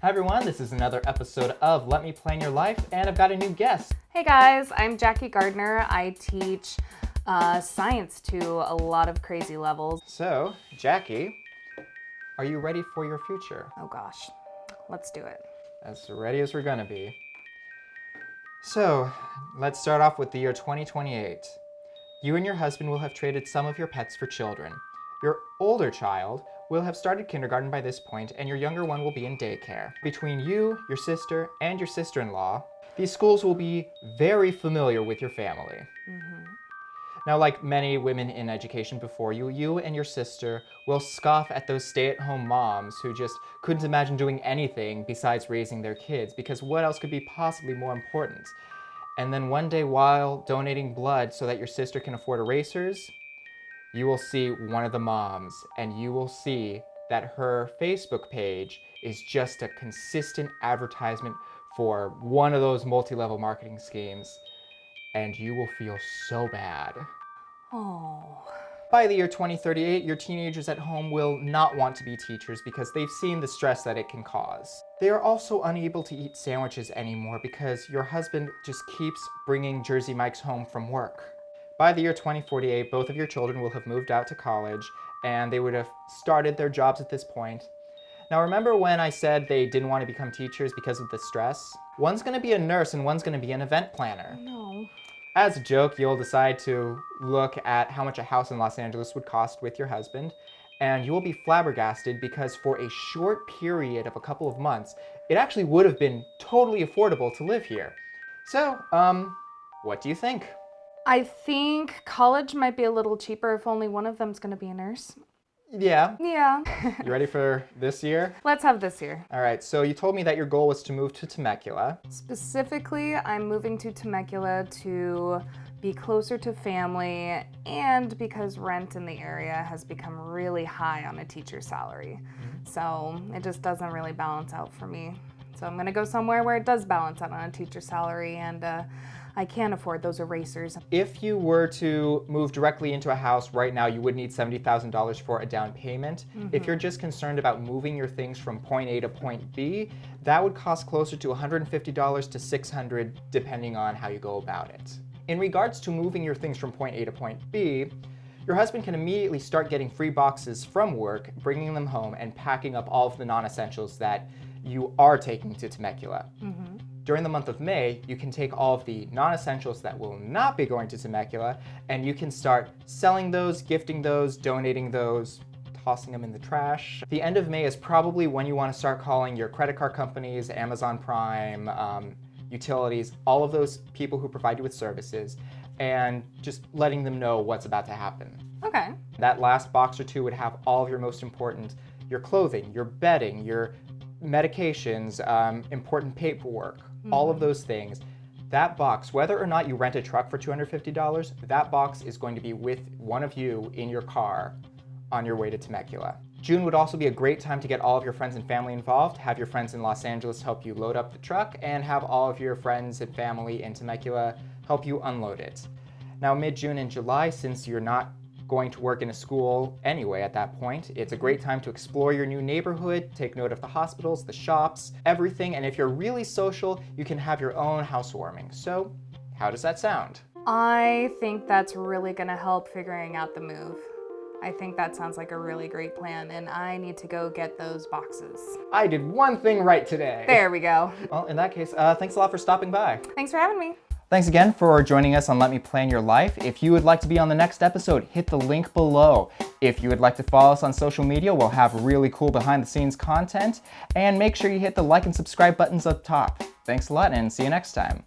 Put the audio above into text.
Hi everyone, this is another episode of Let Me Plan Your Life, and I've got a new guest. Hey guys, I'm Jackie Gardner. I teach science to a lot of crazy levels. So, Jackie, are you ready for your future? Oh gosh, let's do it. As ready as we're gonna be. So, let's start off with the year 2028. You and your husband will have traded some of your pets for children. Your older child will have started kindergarten by this point, and your younger one will be in daycare. Between you, your sister, and your sister-in-law, these schools will be very familiar with your family. Now, like many women in education before you, you and your sister will scoff at those stay-at-home moms who just couldn't imagine doing anything besides raising their kids, because what else could be possibly more important? And then one day, while donating blood so that your sister can afford erasers, you will see one of the moms, and you will see that her Facebook page is just a consistent advertisement for one of those multi-level marketing schemes, and you will feel so bad. Oh. By the year 2038, your teenagers at home will not want to be teachers because they've seen the stress that it can cause. They are also unable to eat sandwiches anymore because your husband just keeps bringing Jersey Mike's home from work. By the year 2048, both of your children will have moved out to college, and they would have started their jobs at this point. Now, remember when I said they didn't want to become teachers because of the stress? One's going to be a nurse and one's going to be an event planner. No. As a joke, you'll decide to look at how much a house in Los Angeles would cost with your husband, and you will be flabbergasted because for a short period of a couple of months, it actually would have been totally affordable to live here. So, what do you think? I think college might be a little cheaper if only one of them's gonna be a nurse. Yeah. Yeah. You ready for this year? Let's have this year. All right, so you told me that your goal was to move to Temecula. Specifically, I'm moving to Temecula to be closer to family and because rent in the area has become really high on a teacher's salary. So it just doesn't really balance out for me. So I'm gonna go somewhere where it does balance out on a teacher's salary and I can't afford those erasers. If you were to move directly into a house right now, you would need $70,000 for a down payment. If you're just concerned about moving your things from point A to point B, that would cost closer to $150 to $600 depending on how you go about it. In regards to moving your things from point A to point B, your husband can immediately start getting free boxes from work, bringing them home, and packing up all of the non-essentials that you are taking to Temecula. During the month of May, you can take all of the non-essentials that will not be going to Temecula, and you can start selling those, gifting those, donating those, tossing them in the trash. The end of May is probably when you want to start calling your credit card companies, Amazon Prime, utilities, all of those people who provide you with services, and just letting them know what's about to happen. Okay. That last box or two would have all of your most important, your clothing, your bedding, your medications, important paperwork, all of those things. That box, whether or not you rent a truck for $250, that box is going to be with one of you in your car on your way to Temecula. June would also be a great time to get all of your friends and family involved, have your friends in Los Angeles help you load up the truck, and have all of your friends and family in Temecula help you unload it. Now, mid-June and July, since you're not going to work in a school anyway at that point, it's a great time to explore your new neighborhood, take note of the hospitals, the shops, everything, and if you're really social, you can have your own housewarming. So, how does that sound? I think that's really gonna help figuring out the move. I think that sounds like a really great plan, and I need to go get those boxes. I did one thing right today. There we go. Well, in that case, thanks a lot for stopping by. Thanks for having me. Thanks again for joining us on Let Me Plan Your Life. If you would like to be on the next episode, hit the link below. If you would like to follow us on social media, we'll have really cool behind the scenes content. And make sure you hit the like and subscribe buttons up top. Thanks a lot and see you next time.